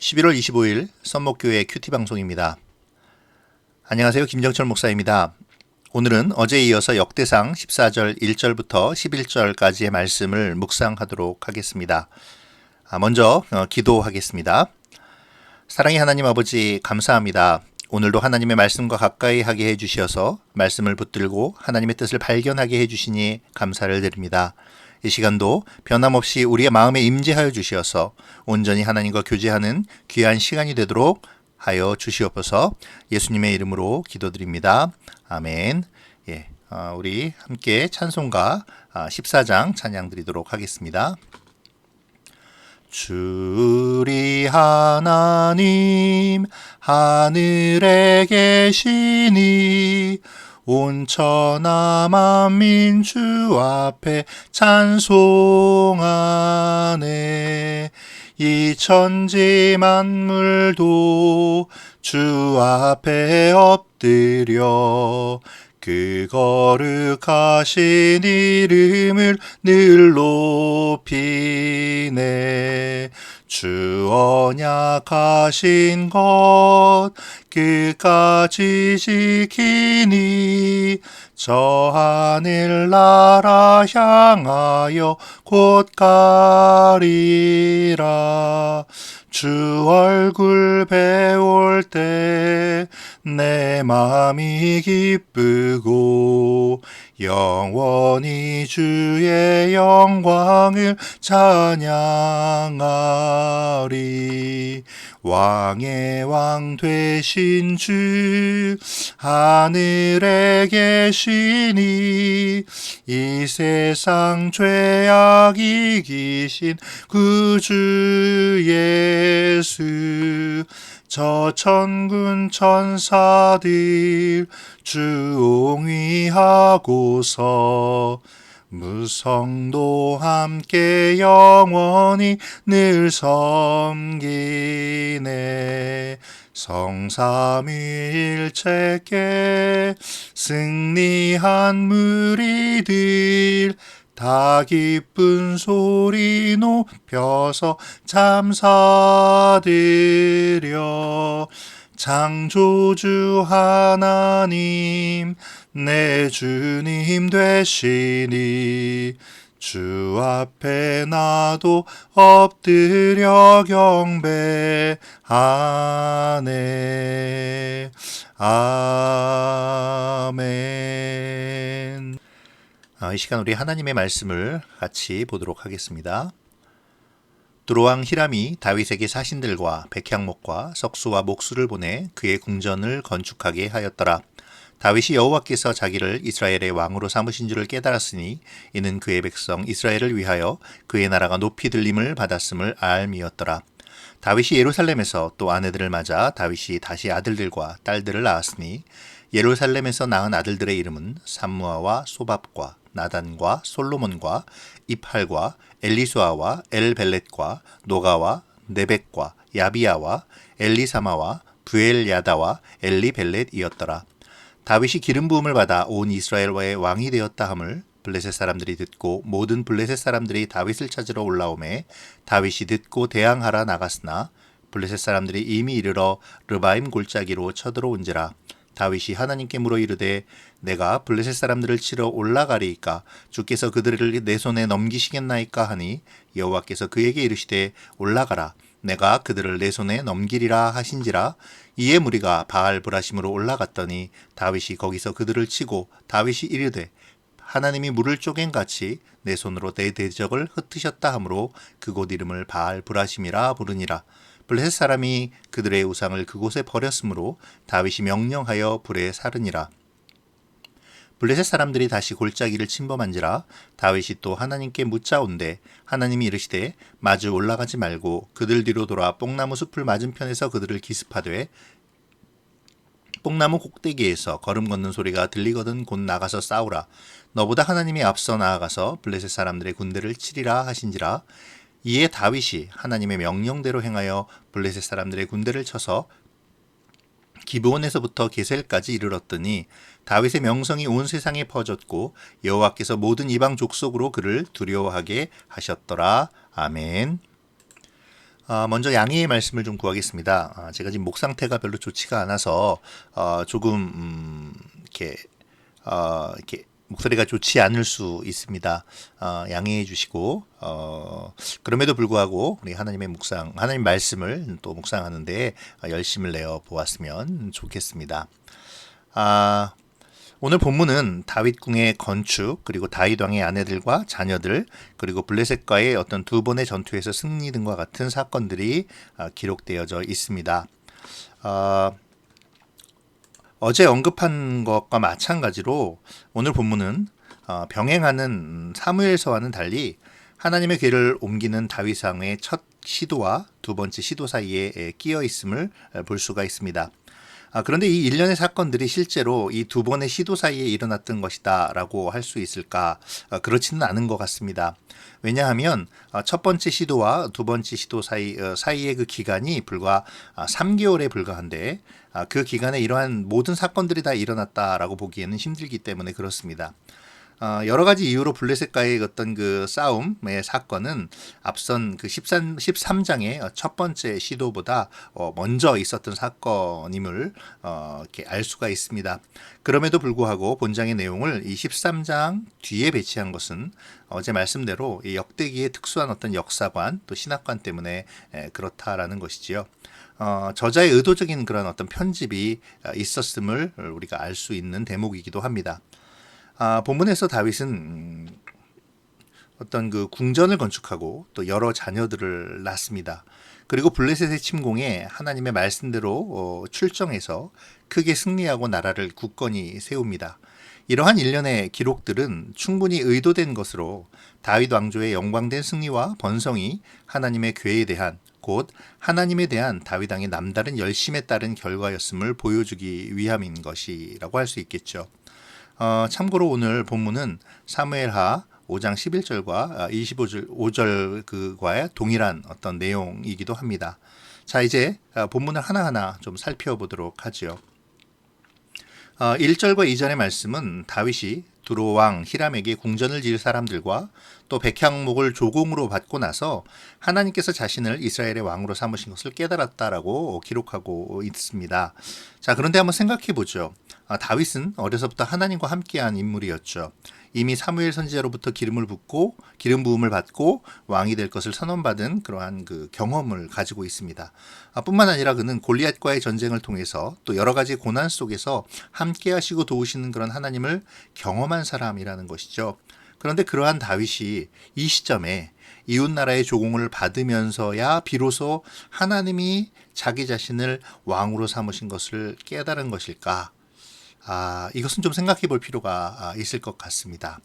11월 25일 선목교회 큐티 방송입니다. 안녕하세요. 김정철 목사입니다. 오늘은 어제에 이어서 역대상 14절 1절부터 11절까지의 말씀을 묵상하도록 하겠습니다. 먼저 기도하겠습니다. 사랑의 하나님 아버지, 감사합니다. 오늘도 하나님의 말씀과 가까이 하게 해주셔서 말씀을 붙들고 하나님의 뜻을 발견하게 해주시니 감사를 드립니다. 이 시간도 변함없이 우리의 마음에 임재하여 주시어서 온전히 하나님과 교제하는 귀한 시간이 되도록 하여 주시옵소서. 예수님의 이름으로 기도드립니다. 아멘. 우리 함께 찬송가 14장 찬양 드리도록 하겠습니다. 주리 하나님 하늘에 계시니 온 천하 만민 주 앞에 찬송하네. 이 천지 만물도 주 앞에 엎드려 그 거룩하신 이름을 늘 높이네. 주 언약하신 것 끝까지 지키니 저 하늘 나라 향하여 곧 가리라. 주 얼굴 배울 때 내 마음이 기쁘고 영원히 주의 영광을 찬양하리. 왕의 왕 되신 주 하늘에 계시니 이 세상 죄악 이기신 구주 예수. 저 천군 천사들 주 옹위하고서 무성도 함께 영원히 늘 섬기네. 성삼위일체께 승리한 무리들 다 기쁜 소리 높여서 감사드려. 창조주 하나님 내 주님 되시니 주 앞에 나도 엎드려 경배하네. 아멘. 이 시간 우리 하나님의 말씀을 같이 보도록 하겠습니다. 두로왕 히람이 다윗에게 사신들과 백향목과 석수와 목수를 보내 그의 궁전을 건축하게 하였더라. 다윗이 여호와께서 자기를 이스라엘의 왕으로 삼으신 줄을 깨달았으니 이는 그의 백성 이스라엘을 위하여 그의 나라가 높이 들림을 받았음을 알미였더라. 다윗이 예루살렘에서 또 아내들을 맞아 다윗이 다시 아들들과 딸들을 낳았으니 예루살렘에서 낳은 아들들의 이름은 삼무아와 소밥과 나단과 솔로몬과 입할과 엘리수아와 엘벨렛과 노가와 네벡과 야비야와 엘리사마와 부엘야다와 엘리벨렛이었더라. 다윗이 기름 부음을 받아 온 이스라엘의 왕이 되었다 함을 블레셋 사람들이 듣고 모든 블레셋 사람들이 다윗을 찾으러 올라오매 다윗이 듣고 대항하러 나갔으나 블레셋 사람들이 이미 이르러 르바임 골짜기로 쳐들어온지라. 다윗이 하나님께 물어 이르되 내가 블레셋 사람들을 치러 올라가리이까 주께서 그들을 내 손에 넘기시겠나이까 하니 여호와께서 그에게 이르시되 올라가라. 내가 그들을 내 손에 넘기리라 하신지라. 이에 무리가 바알 브라심으로 올라갔더니 다윗이 거기서 그들을 치고 다윗이 이르되 하나님이 물을 쪼갠같이 내 손으로 내 대적을 흩으셨다 하므로 그곳 이름을 바알 브라심이라 부르니라. 블레셋 사람이 그들의 우상을 그곳에 버렸으므로 다윗이 명령하여 불에 사르니라. 블레셋 사람들이 다시 골짜기를 침범한지라. 다윗이 또 하나님께 묻자온대 하나님이 이르시되 마주 올라가지 말고 그들 뒤로 돌아 뽕나무 숲을 맞은편에서 그들을 기습하되 뽕나무 꼭대기에서 걸음 걷는 소리가 들리거든 곧 나가서 싸우라. 너보다 하나님이 앞서 나아가서 블레셋 사람들의 군대를 치리라 하신지라. 이에 다윗이 하나님의 명령대로 행하여 블레셋 사람들의 군대를 쳐서 기브온에서부터 게셀까지 이르렀더니 다윗의 명성이 온 세상에 퍼졌고 여호와께서 모든 이방 족속으로 그를 두려워하게 하셨더라. 아멘. 먼저 양해의 말씀을 좀 구하겠습니다. 제가 지금 목 상태가 별로 좋지가 않아서 조금 이렇게 목소리가 좋지 않을 수 있습니다. 양해해 주시고 그럼에도 불구하고 우리 하나님의 하나님 말씀을 또 묵상하는데 열심을 내어 보았으면 좋겠습니다. 오늘 본문은 다윗 궁의 건축, 그리고 다윗 왕의 아내들과 자녀들, 그리고 블레셋과의 어떤 두 번의 전투에서 승리 등과 같은 사건들이 기록되어져 있습니다. 어제 언급한 것과 마찬가지로 오늘 본문은 병행하는 사무엘서와는 달리 하나님의 궤를 옮기는 다윗 왕의 첫 시도와 두 번째 시도 사이에 끼어 있음을 볼 수가 있습니다. 그런데 이 일련의 사건들이 실제로 이 두 번의 시도 사이에 일어났던 것이다 라고 할 수 있을까? 그렇지는 않은 것 같습니다. 왜냐하면 첫 번째 시도와 두 번째 시도 사이의 그 기간이 불과 3개월에 불과한데 그 기간에 이러한 모든 사건들이 다 일어났다라고 보기에는 힘들기 때문에 그렇습니다. 여러 가지 이유로 블레셋과의 어떤 그 싸움의 사건은 앞선 그 13장의 첫 번째 시도보다 먼저 있었던 사건임을 이렇게 알 수가 있습니다. 그럼에도 불구하고 본장의 내용을 이 13장 뒤에 배치한 것은 어제 말씀대로 이 역대기의 특수한 어떤 역사관 또 신학관 때문에 그렇다라는 것이지요. 저자의 의도적인 그런 어떤 편집이 있었음을 우리가 알 수 있는 대목이기도 합니다. 본문에서 다윗은 어떤 그 궁전을 건축하고 또 여러 자녀들을 낳습니다. 그리고 블레셋의 침공에 하나님의 말씀대로 출정해서 크게 승리하고 나라를 굳건히 세웁니다. 이러한 일련의 기록들은 충분히 의도된 것으로 다윗 왕조의 영광된 승리와 번성이 하나님의 궤에 대한 곧 하나님에 대한 다윗 왕의 남다른 열심에 따른 결과였음을 보여주기 위함인 것이라고 할 수 있겠죠. 참고로 오늘 본문은 사무엘하 5장 11절과 25절 그과의 동일한 어떤 내용이기도 합니다. 자, 이제 본문을 하나하나 좀 살펴보도록 하죠. 1절과 2절의 말씀은 다윗이 두로 왕 히람에게 궁전을 지을 사람들과 또 백향목을 조공으로 받고 나서 하나님께서 자신을 이스라엘의 왕으로 삼으신 것을 깨달았다라고 기록하고 있습니다. 자, 그런데 한번 생각해 보죠. 다윗은 어려서부터 하나님과 함께한 인물이었죠. 이미 사무엘 선지자로부터 기름 부음을 받고 왕이 될 것을 선언받은 그러한 그 경험을 가지고 있습니다. 뿐만 아니라 그는 골리앗과의 전쟁을 통해서 또 여러 가지 고난 속에서 함께하시고 도우시는 그런 하나님을 경험한 사람이라는 것이죠. 그런데 그러한 다윗이 이 시점에 이웃 나라의 조공을 받으면서야 비로소 하나님이 자기 자신을 왕으로 삼으신 것을 깨달은 것일까? 이것은 좀 생각해 볼 필요가 있을 것 같습니다.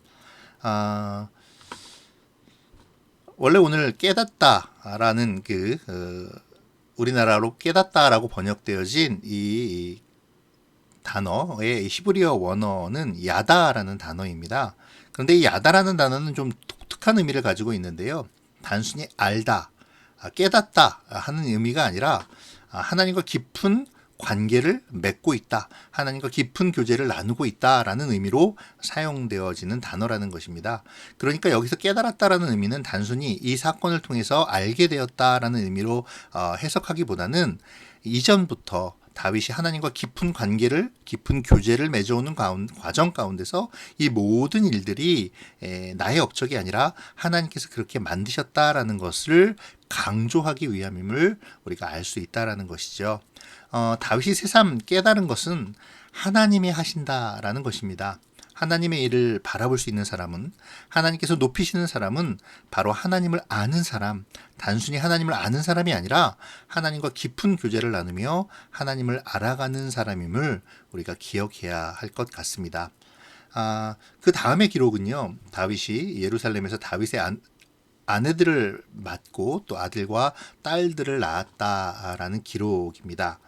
원래 오늘 깨닫다라는 우리나라로 깨닫다라고 번역되어진 이 단어의 히브리어 원어는 야다라는 단어입니다. 그런데 이 야다라는 단어는 좀 독특한 의미를 가지고 있는데요. 단순히 알다, 깨닫다 하는 의미가 아니라 하나님과 깊은 관계를 맺고 있다, 하나님과 깊은 교제를 나누고 있다라는 의미로 사용되어지는 단어라는 것입니다. 그러니까 여기서 깨달았다라는 의미는 단순히 이 사건을 통해서 알게 되었다라는 의미로 해석하기보다는 이전부터 다윗이 하나님과 깊은 교제를 맺어오는 과정 가운데서 이 모든 일들이 나의 업적이 아니라 하나님께서 그렇게 만드셨다라는 것을 강조하기 위함임을 우리가 알 수 있다라는 것이죠. 다윗이 새삼 깨달은 것은 하나님이 하신다라는 것입니다. 하나님의 일을 바라볼 수 있는 사람은, 하나님께서 높이시는 사람은 바로 하나님을 아는 사람, 단순히 하나님을 아는 사람이 아니라 하나님과 깊은 교제를 나누며 하나님을 알아가는 사람임을 우리가 기억해야 할 것 같습니다. 그 다음의 기록은요, 다윗이 예루살렘에서 다윗의 아내들을 맡고 또 아들과 딸들을 낳았다라는 기록입니다.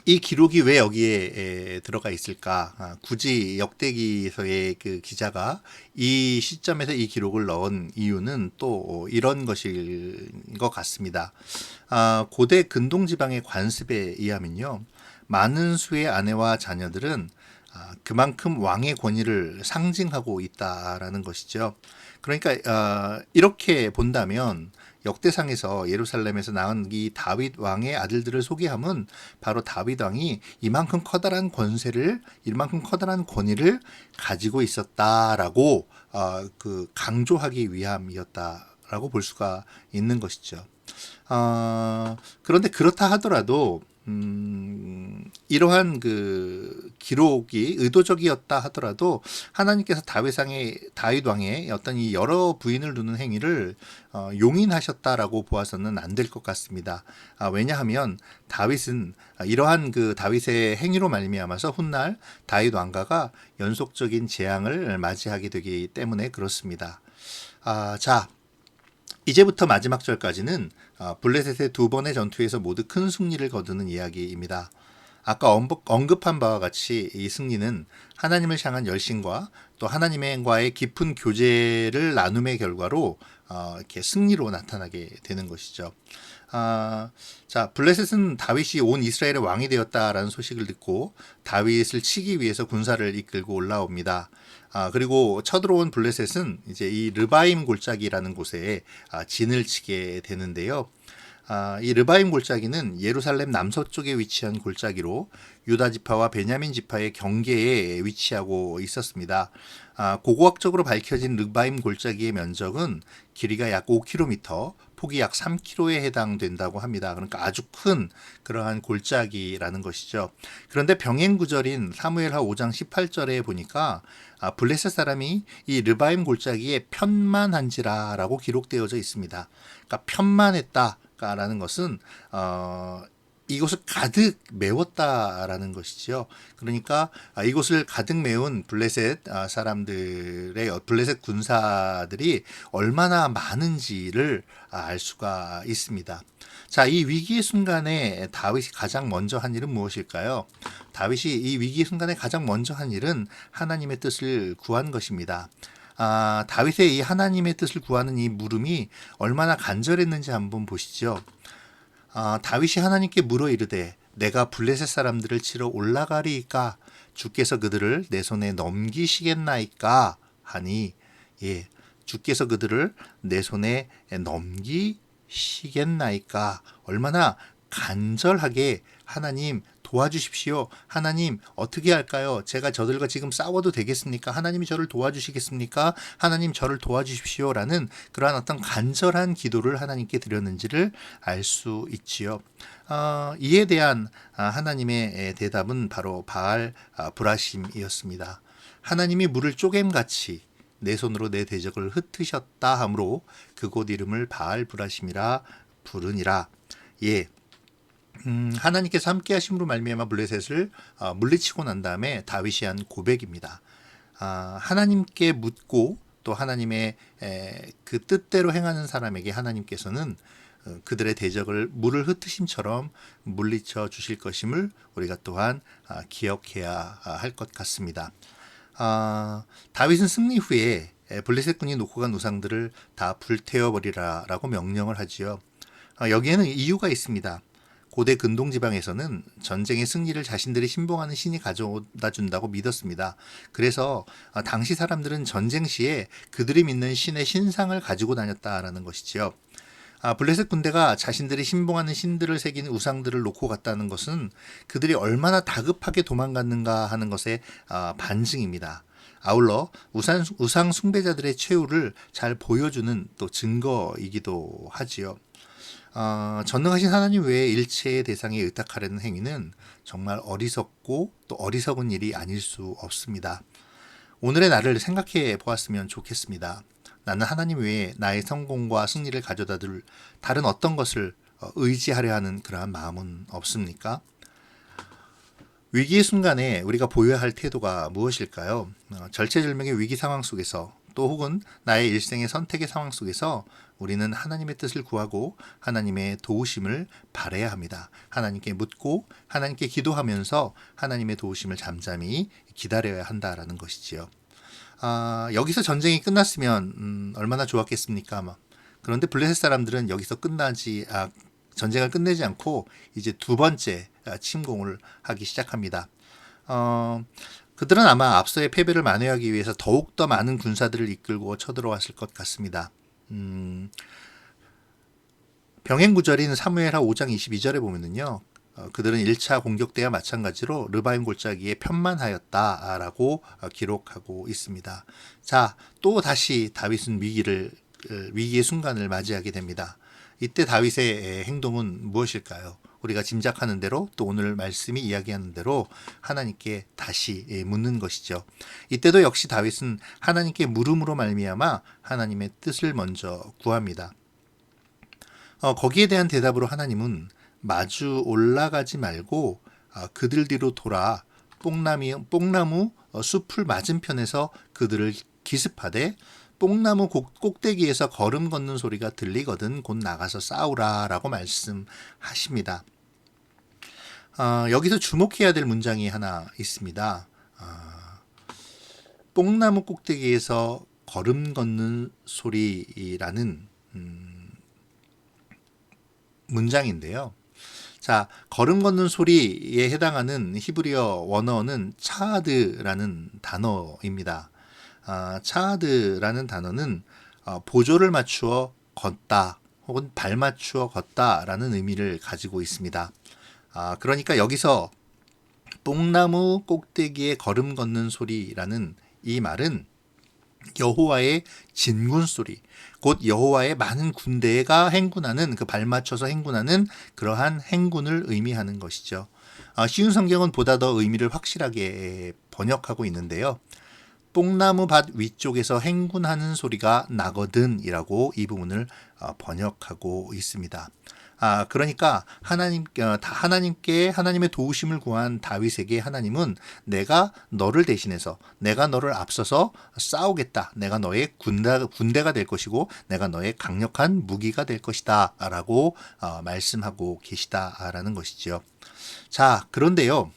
이 기록이 왜 여기에 들어가 있을까? 굳이 역대기서의 그 기자가 이 시점에서 이 기록을 넣은 이유는 또 이런 것일 것 같습니다. 고대 근동지방의 관습에 의하면요, 많은 수의 아내와 자녀들은 그만큼 왕의 권위를 상징하고 있다라는 것이죠. 그러니까 이렇게 본다면 역대상에서 예루살렘에서 낳은 이 다윗 왕의 아들들을 소개함은 바로 다윗 왕이 이만큼 커다란 권세를, 이만큼 커다란 권위를 가지고 있었다라고 강조하기 위함이었다라고 볼 수가 있는 것이죠. 그런데 그렇다 하더라도 이러한 기록이 의도적이었다 하더라도 하나님께서 다윗 왕의 어떤 이 여러 부인을 두는 행위를 용인하셨다라고 보아서는 안 될 것 같습니다. 왜냐하면 다윗은 이러한 다윗의 행위로 말미암아서 훗날 다윗 왕가가 연속적인 재앙을 맞이하게 되기 때문에 그렇습니다. 자. 이제부터 마지막 절까지는 블레셋의 두 번의 전투에서 모두 큰 승리를 거두는 이야기입니다. 아까 언급한 바와 같이 이 승리는 하나님을 향한 열심과 또 하나님과의 깊은 교제를 나눔의 결과로 이렇게 승리로 나타나게 되는 것이죠. 자, 블레셋은 다윗이 온 이스라엘의 왕이 되었다라는 소식을 듣고 다윗을 치기 위해서 군사를 이끌고 올라옵니다. 그리고 쳐들어온 블레셋은 이제 이 르바임 골짜기라는 곳에 진을 치게 되는데요. 이 르바임 골짜기는 예루살렘 남서쪽에 위치한 골짜기로 유다 지파와 베냐민 지파의 경계에 위치하고 있었습니다. 고고학적으로 밝혀진 르바임 골짜기의 면적은 길이가 약 5km, 폭이 약 3km에 해당된다고 합니다. 그러니까 아주 큰 그러한 골짜기라는 것이죠. 그런데 병행구절인 사무엘하 5장 18절에 보니까 블레셋 사람이 이 르바임 골짜기에 편만한지라라고 기록되어져 있습니다. 그러니까 편만했다라는 것은 이곳을 가득 메웠다라는 것이지요. 그러니까 이곳을 가득 메운 블레셋 사람들의 블레셋 군사들이 얼마나 많은지를 알 수가 있습니다. 자, 이 위기의 순간에 다윗이 가장 먼저 한 일은 무엇일까요? 다윗이 이 위기의 순간에 가장 먼저 한 일은 하나님의 뜻을 구한 것입니다. 다윗의 이 하나님의 뜻을 구하는 이 물음이 얼마나 간절했는지 한번 보시죠. 다윗이 하나님께 물어 이르되 내가 블레셋 사람들을 치러 올라가리이까 주께서 그들을 내 손에 넘기시겠나이까 하니 주께서 그들을 내 손에 넘기시겠나이까 얼마나 간절하게 하나님 도와주십시오. 하나님 어떻게 할까요? 제가 저들과 지금 싸워도 되겠습니까? 하나님이 저를 도와주시겠습니까? 하나님 저를 도와주십시오. 라는 그러한 어떤 간절한 기도를 하나님께 드렸는지를 알 수 있지요. 이에 대한 하나님의 대답은 바로 바알 브라심이었습니다. 하나님이 물을 쪼갰같이 내 손으로 내 대적을 흩으셨다 하므로 그곳 이름을 바알 브라심이라 부르니라. 하나님께서 함께 하심으로 말미암아 블레셋을 물리치고 난 다음에 다윗이 한 고백입니다. 하나님께 묻고 또 하나님의 그 뜻대로 행하는 사람에게 하나님께서는 그들의 대적을 물을 흩으심처럼 물리쳐 주실 것임을 우리가 또한 기억해야 할 것 같습니다. 다윗은 승리 후에 블레셋군이 놓고 간 우상들을 다 불태워버리라라고 명령을 하지요. 여기에는 이유가 있습니다. 고대 근동 지방에서는 전쟁의 승리를 자신들이 신봉하는 신이 가져다 준다고 믿었습니다. 그래서 당시 사람들은 전쟁 시에 그들이 믿는 신의 신상을 가지고 다녔다라는 것이지요. 블레셋 군대가 자신들이 신봉하는 신들을 새긴 우상들을 놓고 갔다는 것은 그들이 얼마나 다급하게 도망갔는가 하는 것의 반증입니다. 아울러 우상 숭배자들의 최후를 잘 보여주는 또 증거이기도 하지요. 전능하신 하나님 외에 일체의 대상에 의탁하려는 행위는 정말 어리석고 또 어리석은 일이 아닐 수 없습니다. 오늘의 나를 생각해 보았으면 좋겠습니다. 나는 하나님 외에 나의 성공과 승리를 가져다 줄 다른 어떤 것을 의지하려 하는 그러한 마음은 없습니까? 위기의 순간에 우리가 보여야 할 태도가 무엇일까요? 절체절명의 위기 상황 속에서 또 혹은 나의 일생의 선택의 상황 속에서 우리는 하나님의 뜻을 구하고 하나님의 도우심을 바라야 합니다. 하나님께 묻고 하나님께 기도하면서 하나님의 도우심을 잠잠히 기다려야 한다라는 것이지요. 여기서 전쟁이 끝났으면 얼마나 좋았겠습니까? 그런데 블레셋 사람들은 여기서 전쟁을 끝내지 않고 이제 두 번째 침공을 하기 시작합니다. 그들은 아마 앞서의 패배를 만회하기 위해서 더욱더 많은 군사들을 이끌고 쳐들어왔을 것 같습니다. 병행 구절인 사무엘하 5장 22절에 보면은요. 그들은 1차 공격 때와 마찬가지로 르바임 골짜기에 편만하였다라고 기록하고 있습니다. 자, 또 다시 다윗은 위기의 순간을 맞이하게 됩니다. 이때 다윗의 행동은 무엇일까요? 우리가 짐작하는 대로 또 오늘 말씀이 이야기하는 대로 하나님께 다시 묻는 것이죠. 이때도 역시 다윗은 하나님께 물음으로 말미암아 하나님의 뜻을 먼저 구합니다. 거기에 대한 대답으로 하나님은 마주 올라가지 말고 그들 뒤로 돌아 뽕나무 숲을 맞은편에서 그들을 기습하되 뽕나무 꼭대기에서 걸음 걷는 소리가 들리거든 곧 나가서 싸우라라고 말씀하십니다. 여기서 주목해야 될 문장이 하나 있습니다. 뽕나무 꼭대기에서 걸음 걷는 소리라는 문장인데요. 자, 걸음 걷는 소리에 해당하는 히브리어 원어는 차하드라는 단어입니다. 차하드라는 단어는 보조를 맞추어 걷다 혹은 발 맞추어 걷다라는 의미를 가지고 있습니다. 그러니까 여기서 뽕나무 꼭대기에 걸음 걷는 소리라는 이 말은 여호와의 진군 소리, 곧 여호와의 많은 군대가 행군하는 그 발 맞춰서 행군하는 그러한 행군을 의미하는 것이죠. 쉬운 성경은 보다 더 의미를 확실하게 번역하고 있는데요. 뽕나무 밭 위쪽에서 행군하는 소리가 나거든이라고 이 부분을 번역하고 있습니다. 그러니까 하나님께 하나님의 도우심을 구한 다윗에게 하나님은 내가 너를 대신해서 내가 너를 앞서서 싸우겠다. 내가 너의 군대가 될 것이고 내가 너의 강력한 무기가 될 것이다 라고 말씀하고 계시다라는 것이죠. 자, 그런데요.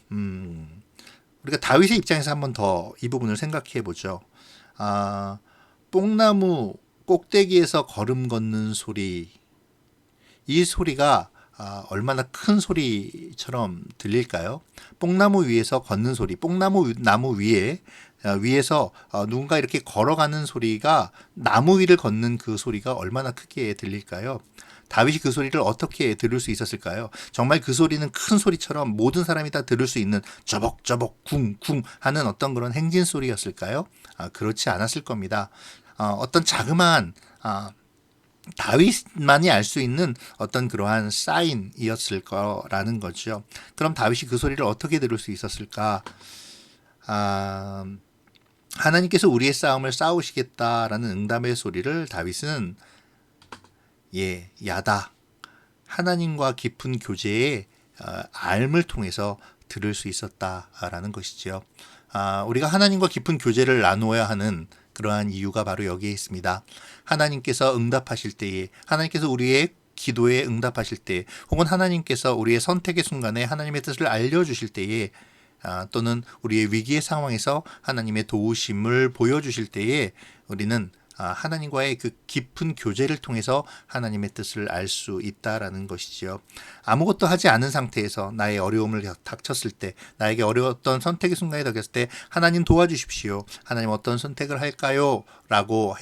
우리가 다윗의 입장에서 한번 더 이 부분을 생각해 보죠. 뽕나무 꼭대기에서 걸음 걷는 소리, 이 소리가 얼마나 큰 소리처럼 들릴까요? 뽕나무 위에서 걷는 소리, 나무 위에서 누군가 이렇게 걸어가는 소리가 나무 위를 걷는 그 소리가 얼마나 크게 들릴까요? 다윗이 그 소리를 어떻게 들을 수 있었을까요? 정말 그 소리는 큰 소리처럼 모든 사람이 다 들을 수 있는 저벅저벅 쿵쿵 하는 어떤 그런 행진 소리였을까요? 그렇지 않았을 겁니다. 어떤 자그마한 다윗만이 알 수 있는 어떤 그러한 사인이었을 거라는 거죠. 그럼 다윗이 그 소리를 어떻게 들을 수 있었을까? 하나님께서 우리의 싸움을 싸우시겠다라는 응답의 소리를 다윗은 야다, 하나님과 깊은 교제의 알을 통해서 들을 수 있었다라는 것이죠. 우리가 하나님과 깊은 교제를 나누어야 하는 그러한 이유가 바로 여기에 있습니다. 하나님께서 응답하실 때에, 하나님께서 우리의 기도에 응답하실 때, 혹은 하나님께서 우리의 선택의 순간에 하나님의 뜻을 알려주실 때에, 또는 우리의 위기의 상황에서 하나님의 도우심을 보여주실 때에 우리는 하나님과의 그 깊은 교제를 통해서 하나님의 뜻을 알 수 있다라는 것이지요. 아무것도 하지 않은 상태에서 나의 어려움을 닥쳤을 때, 나에게 어려웠던 선택의 순간이 닥쳤을 때 하나님 도와주십시오. 하나님 어떤 선택을 할까요? 라고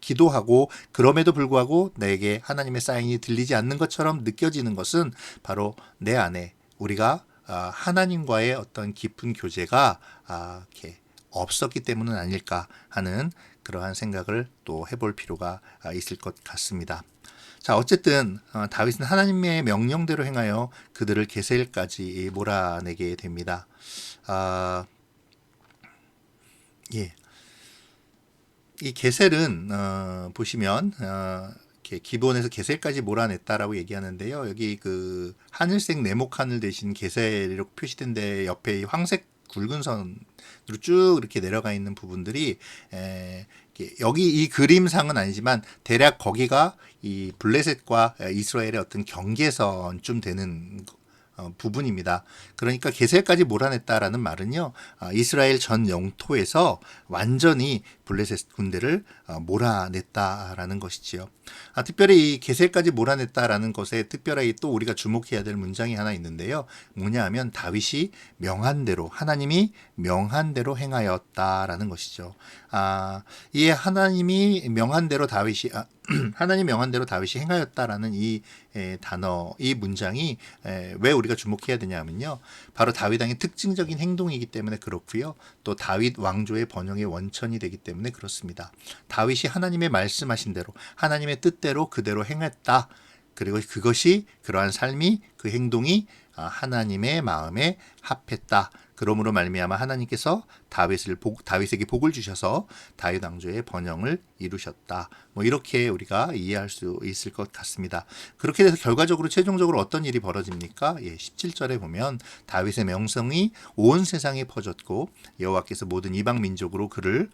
기도하고 그럼에도 불구하고 내게 하나님의 사인이 들리지 않는 것처럼 느껴지는 것은 바로 내 안에 우리가 하나님과의 어떤 깊은 교제가 이렇게 없었기 때문은 아닐까 하는 그러한 생각을 또 해볼 필요가 있을 것 같습니다. 자, 어쨌든 다윗은 하나님의 명령대로 행하여 그들을 게셀까지 몰아내게 됩니다. 이 게셀은 보시면 기본에서 게셀까지 몰아냈다라고 얘기하는데요. 여기 그 하늘색 네모 하늘 대신 게셀이라고 표시된 데 옆에 이 황색 굵은 선으로 쭉 이렇게 내려가 있는 부분들이 여기 이 그림상은 아니지만 대략 거기가 이 블레셋과 이스라엘의 어떤 경계선쯤 되는 부분입니다. 그러니까 게셀까지 몰아냈다라는 말은요, 이스라엘 전 영토에서 완전히 블레셋 군대를 몰아냈다라는 것이지요. 특별히 이 게셀까지 몰아냈다라는 것에 특별히 또 우리가 주목해야 될 문장이 하나 있는데요. 뭐냐 하면 다윗이 명한 대로, 하나님이 명한 대로 행하였다라는 것이죠. 이 하나님이 명한 대로 다윗이 하나님 명한 대로 다윗이 행하였다라는 이 단어, 이 문장이 왜 우리가 주목해야 되냐면요. 바로 다윗 왕의 특징적인 행동이기 때문에 그렇고요. 또 다윗 왕조의 번영의 원천이 되기 때문에 그렇습니다. 다윗이 하나님의 말씀하신 대로, 하나님의 뜻대로 그대로 행했다. 그리고 그것이, 그러한 삶이, 그 행동이 하나님의 마음에 합했다. 그러므로 말미암아 하나님께서 다윗에게 복을 주셔서 다윗 왕조의 번영을 이루셨다. 이렇게 우리가 이해할 수 있을 것 같습니다. 그렇게 돼서 결과적으로 최종적으로 어떤 일이 벌어집니까? 17절에 보면 다윗의 명성이 온 세상에 퍼졌고 여호와께서 모든 이방 민족으로 그를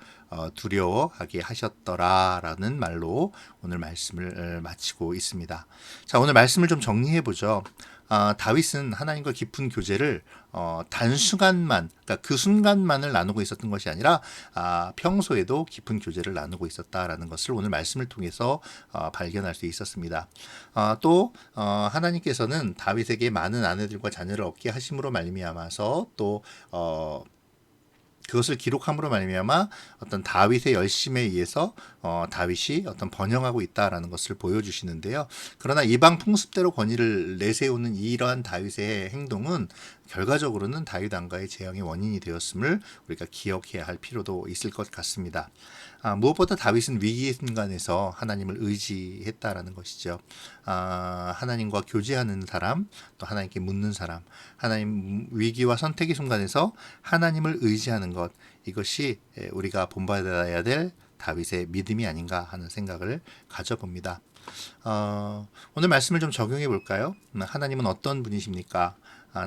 두려워하게 하셨더라라는 말로 오늘 말씀을 마치고 있습니다. 자, 오늘 말씀을 좀 정리해 보죠. 다윗은 하나님과 깊은 교제를 단순간만, 그러니까 그 순간만을 나누고 있었던 것이 아니라 평소에도 깊은 교제를 나누고 있었다라는 것을 오늘 말씀을 통해서 발견할 수 있었습니다. 또 하나님께서는 다윗에게 많은 아내들과 자녀를 얻게 하심으로 말미암아서 또 그것을 기록함으로 말미암아 어떤 다윗의 열심에 의해서 다윗이 어떤 번영하고 있다라는 것을 보여주시는데요. 그러나 이방 풍습대로 권위를 내세우는 이러한 다윗의 행동은 결과적으로는 다윗 왕가의 재앙의 원인이 되었음을 우리가 기억해야 할 필요도 있을 것 같습니다. 무엇보다 다윗은 위기의 순간에서 하나님을 의지했다라는 것이죠. 하나님과 교제하는 사람, 또 하나님께 묻는 사람, 하나님 위기와 선택의 순간에서 하나님을 의지하는 것, 이것이 우리가 본받아야 될 다윗의 믿음이 아닌가 하는 생각을 가져봅니다. 오늘 말씀을 좀 적용해 볼까요? 하나님은 어떤 분이십니까?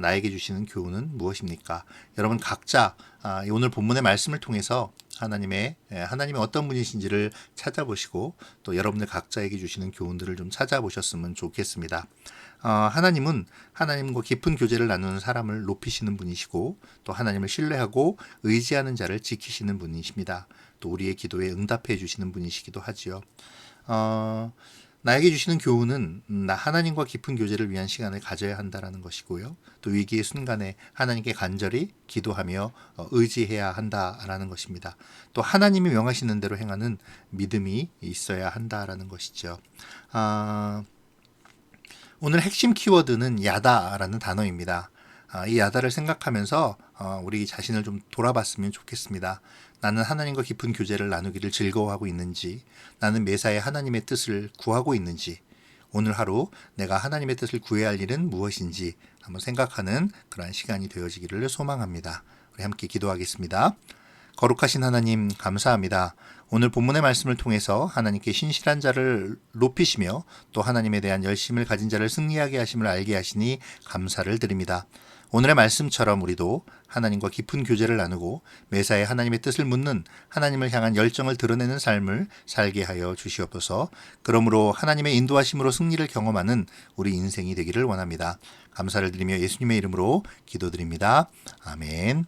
나에게 주시는 교훈은 무엇입니까? 여러분 각자 오늘 본문의 말씀을 통해서 하나님의 어떤 분이신지를 찾아보시고 또 여러분들 각자에게 주시는 교훈들을 좀 찾아보셨으면 좋겠습니다. 하나님은 하나님과 깊은 교제를 나누는 사람을 높이시는 분이시고 또 하나님을 신뢰하고 의지하는 자를 지키시는 분이십니다. 또 우리의 기도에 응답해 주시는 분이시기도 하지요. 나에게 주시는 교훈은 하나님과 깊은 교제를 위한 시간을 가져야 한다라는 것이고요. 또 위기의 순간에 하나님께 간절히 기도하며 의지해야 한다라는 것입니다. 또 하나님이 명하시는 대로 행하는 믿음이 있어야 한다라는 것이죠. 오늘 핵심 키워드는 야다라는 단어입니다. 이 야다를 생각하면서 우리 자신을 좀 돌아봤으면 좋겠습니다. 나는 하나님과 깊은 교제를 나누기를 즐거워하고 있는지, 나는 매사에 하나님의 뜻을 구하고 있는지, 오늘 하루 내가 하나님의 뜻을 구해야 할 일은 무엇인지 한번 생각하는 그러한 시간이 되어지기를 소망합니다. 우리 함께 기도하겠습니다. 거룩하신 하나님 감사합니다. 오늘 본문의 말씀을 통해서 하나님께 신실한 자를 높이시며 또 하나님에 대한 열심을 가진 자를 승리하게 하심을 알게 하시니 감사를 드립니다. 오늘의 말씀처럼 우리도 하나님과 깊은 교제를 나누고 매사에 하나님의 뜻을 묻는 하나님을 향한 열정을 드러내는 삶을 살게 하여 주시옵소서. 그러므로 하나님의 인도하심으로 승리를 경험하는 우리 인생이 되기를 원합니다. 감사를 드리며 예수님의 이름으로 기도드립니다. 아멘.